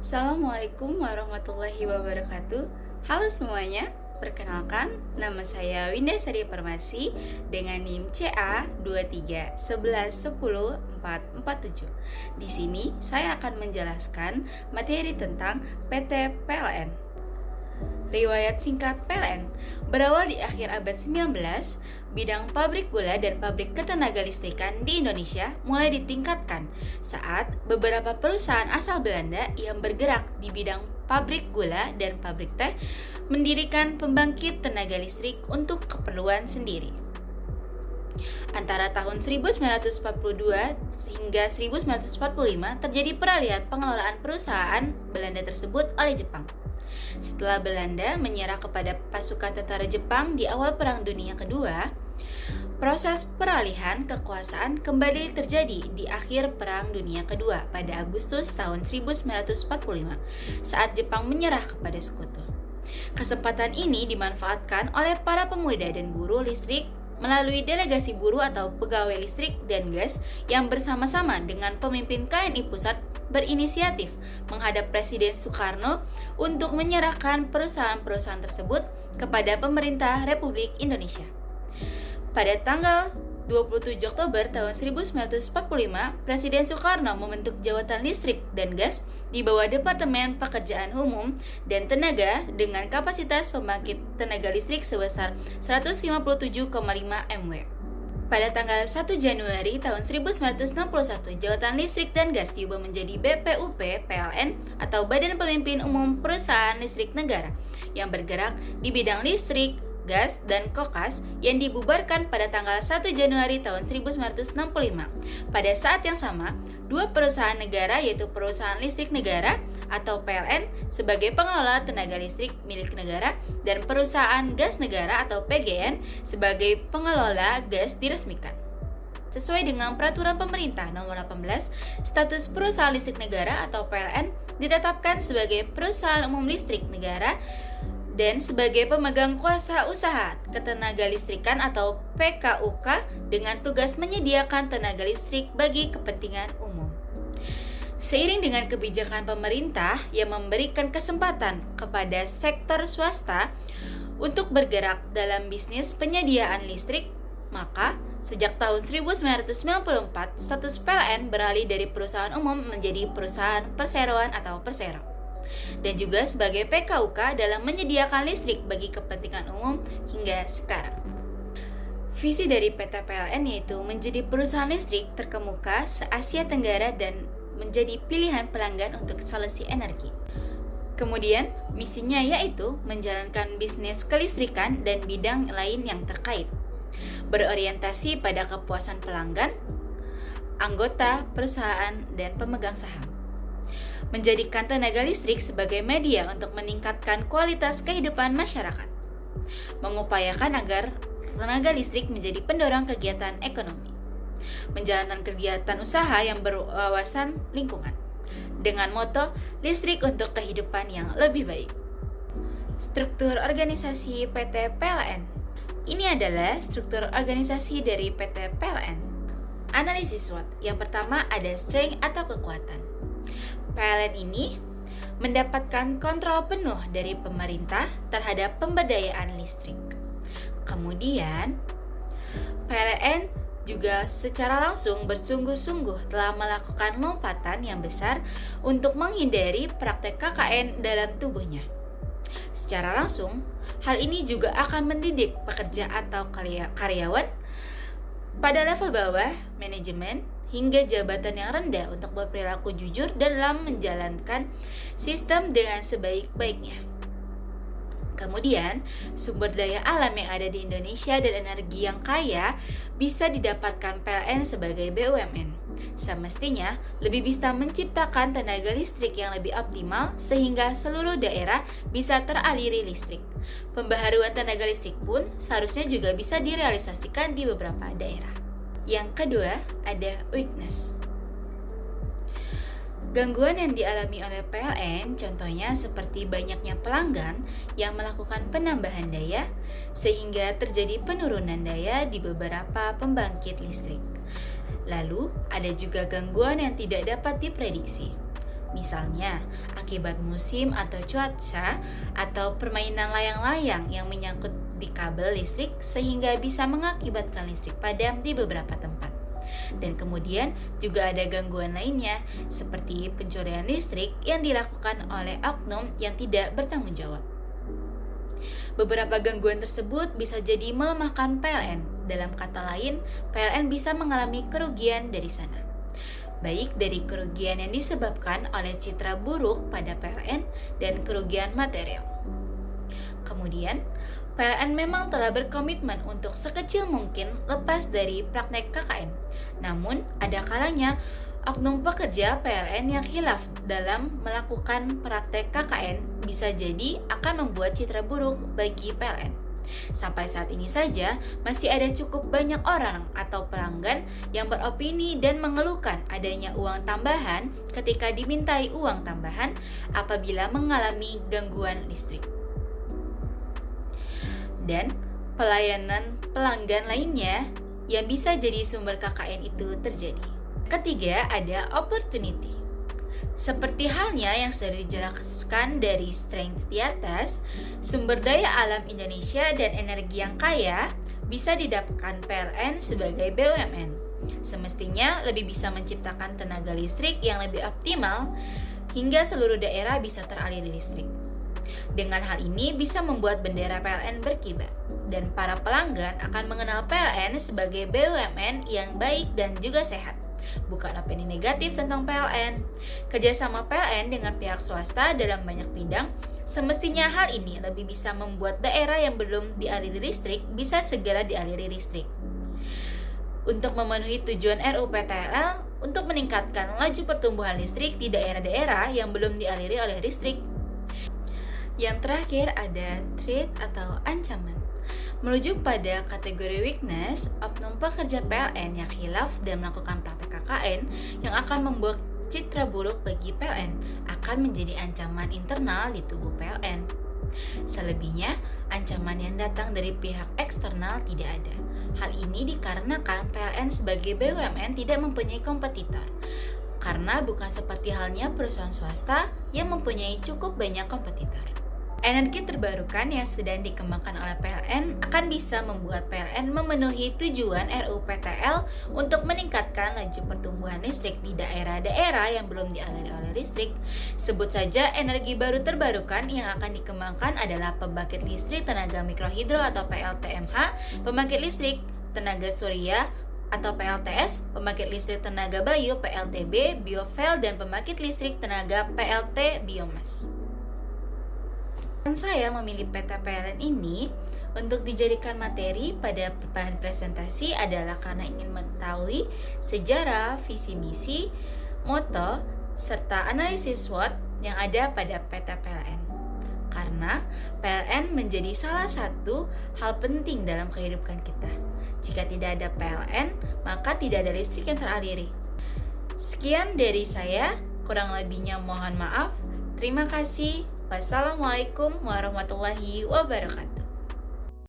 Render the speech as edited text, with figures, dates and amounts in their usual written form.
Assalamualaikum warahmatullahi wabarakatuh. Halo semuanya, perkenalkan nama saya Winda Sari Permasi dengan NIM CA 2311104447. Di sini saya akan menjelaskan materi tentang PT PLN. Riwayat singkat PLN berawal di akhir abad 19, bidang pabrik gula dan pabrik ketenaga listrikan di Indonesia mulai ditingkatkan saat beberapa perusahaan asal Belanda yang bergerak di bidang pabrik gula dan pabrik teh mendirikan pembangkit tenaga listrik untuk keperluan sendiri. Antara tahun 1942 hingga 1945 terjadi peralihan pengelolaan perusahaan Belanda tersebut oleh Jepang. Setelah Belanda menyerah kepada pasukan tentara Jepang di awal Perang Dunia Kedua, proses peralihan kekuasaan kembali terjadi di akhir Perang Dunia Kedua pada Agustus tahun 1945 saat Jepang menyerah kepada sekutu. Kesempatan ini dimanfaatkan oleh para pemuda dan buruh listrik melalui delegasi buruh atau pegawai listrik dan gas yang bersama-sama dengan pemimpin KNI Pusat berinisiatif menghadap Presiden Soekarno untuk menyerahkan perusahaan-perusahaan tersebut kepada pemerintah Republik Indonesia. Pada tanggal 27 Oktober tahun 1945, Presiden Soekarno membentuk Jabatan Listrik dan Gas di bawah Departemen Pekerjaan Umum dan Tenaga dengan kapasitas pembangkit tenaga listrik sebesar 157,5 MW. Pada tanggal 1 Januari tahun 1961, Jabatan Listrik dan Gas diubah menjadi BPUP PLN atau Badan Pemimpin Umum Perusahaan Listrik Negara yang bergerak di bidang listrik, gas, dan kokas yang dibubarkan pada tanggal 1 Januari tahun 1965. Pada saat yang sama, dua perusahaan negara yaitu Perusahaan Listrik Negara atau PLN sebagai pengelola tenaga listrik milik negara dan Perusahaan Gas Negara atau PGN sebagai pengelola gas diresmikan. Sesuai dengan Peraturan Pemerintah Nomor 18, status Perusahaan Listrik Negara atau PLN ditetapkan sebagai Perusahaan Umum Listrik Negara dan sebagai pemegang kuasa usaha ketenaga listrikan atau PKUK dengan tugas menyediakan tenaga listrik bagi kepentingan umum. Seiring dengan kebijakan pemerintah yang memberikan kesempatan kepada sektor swasta untuk bergerak dalam bisnis penyediaan listrik, maka sejak tahun 1994 status PLN beralih dari perusahaan umum menjadi perusahaan perseroan atau persero, dan juga sebagai PKUK dalam menyediakan listrik bagi kepentingan umum hingga sekarang. Visi dari PT PLN yaitu menjadi perusahaan listrik terkemuka se-Asia Tenggara dan menjadi pilihan pelanggan untuk solusi energi. Kemudian, misinya yaitu menjalankan bisnis kelistrikan dan bidang lain yang terkait, berorientasi pada kepuasan pelanggan, anggota perusahaan, dan pemegang saham. Menjadikan tenaga listrik sebagai media untuk meningkatkan kualitas kehidupan masyarakat, mengupayakan agar tenaga listrik menjadi pendorong kegiatan ekonomi, menjalankan kegiatan usaha yang berwawasan lingkungan, dengan moto listrik untuk kehidupan yang lebih baik. Struktur organisasi PT PLN. Ini adalah struktur organisasi dari PT PLN. Analisis SWOT. Yang pertama ada strength atau kekuatan. PLN ini mendapatkan kontrol penuh dari pemerintah terhadap pemberdayaan listrik. Kemudian, PLN juga secara langsung bersungguh-sungguh telah melakukan lompatan yang besar untuk menghindari praktek KKN dalam tubuhnya. Secara langsung, hal ini juga akan mendidik pekerja atau karyawan pada level bawah, manajemen, hingga jabatan yang rendah untuk berperilaku jujur dalam menjalankan sistem dengan sebaik-baiknya. Kemudian, sumber daya alam yang ada di Indonesia dan energi yang kaya bisa didapatkan PLN sebagai BUMN. Semestinya lebih bisa menciptakan tenaga listrik yang lebih optimal sehingga seluruh daerah bisa teraliri listrik. Pembaharuan tenaga listrik pun seharusnya juga bisa direalisasikan di beberapa daerah. Yang kedua, ada weakness. Gangguan yang dialami oleh PLN contohnya seperti banyaknya pelanggan yang melakukan penambahan daya sehingga terjadi penurunan daya di beberapa pembangkit listrik. Lalu, ada juga gangguan yang tidak dapat diprediksi. Misalnya, akibat musim atau cuaca atau permainan layang-layang yang menyangkut di kabel listrik sehingga bisa mengakibatkan listrik padam di beberapa tempat. Dan kemudian juga ada gangguan lainnya seperti pencurian listrik yang dilakukan oleh oknum yang tidak bertanggung jawab. Beberapa gangguan tersebut bisa jadi melemahkan PLN. Dalam kata lain, PLN bisa mengalami kerugian dari sana. Baik dari kerugian yang disebabkan oleh citra buruk pada PLN dan kerugian material. Kemudian, PLN memang telah berkomitmen untuk sekecil mungkin lepas dari praktek KKN. Namun, ada kalanya oknum pekerja PLN yang khilaf dalam melakukan praktek KKN bisa jadi akan membuat citra buruk bagi PLN. Sampai saat ini saja, masih ada cukup banyak orang atau pelanggan yang beropini dan mengeluhkan adanya uang tambahan ketika dimintai uang tambahan apabila mengalami gangguan listrik. Dan pelayanan pelanggan lainnya yang bisa jadi sumber KKN itu terjadi. Ketiga, ada opportunity. Seperti halnya yang sudah dijelaskan dari strength di atas, sumber daya alam Indonesia dan energi yang kaya bisa didapatkan PLN sebagai BUMN. Semestinya lebih bisa menciptakan tenaga listrik yang lebih optimal hingga seluruh daerah bisa teraliri listrik. Dengan hal ini bisa membuat bendera PLN berkibar dan para pelanggan akan mengenal PLN sebagai BUMN yang baik dan juga sehat. Bukan opini negatif tentang PLN. Kerjasama PLN dengan pihak swasta dalam banyak bidang, semestinya hal ini lebih bisa membuat daerah yang belum dialiri listrik bisa segera dialiri listrik. Untuk memenuhi tujuan RUU PTLL untuk meningkatkan laju pertumbuhan listrik di daerah-daerah yang belum dialiri oleh listrik. Yang terakhir ada threat atau ancaman. Merujuk pada kategori weakness, oknum pekerja PLN yang khilaf dan melakukan praktek KKN yang akan membuat citra buruk bagi PLN akan menjadi ancaman internal di tubuh PLN. Selebihnya, ancaman yang datang dari pihak eksternal tidak ada. Hal ini dikarenakan PLN sebagai BUMN tidak mempunyai kompetitor, karena bukan seperti halnya perusahaan swasta yang mempunyai cukup banyak kompetitor. Energi terbarukan yang sedang dikembangkan oleh PLN akan bisa membuat PLN memenuhi tujuan RUU PTL untuk meningkatkan laju pertumbuhan listrik di daerah-daerah yang belum dialiri oleh listrik. Sebut saja energi baru terbarukan yang akan dikembangkan adalah pembangkit listrik tenaga mikrohidro atau PLTMH, pembangkit listrik tenaga surya atau PLTS, pembangkit listrik tenaga bayu PLTB, biofuel, dan pembangkit listrik tenaga PLT biomas. Saya memilih PT PLN ini untuk dijadikan materi pada bahan presentasi adalah karena ingin mengetahui sejarah, visi misi, moto, serta analisis SWOT yang ada pada PT PLN. Karena PLN menjadi salah satu hal penting dalam kehidupan kita. Jika tidak ada PLN, maka tidak ada listrik yang teraliri. Sekian dari saya, kurang lebihnya mohon maaf. Terima kasih. Wassalamualaikum warahmatullahi wabarakatuh.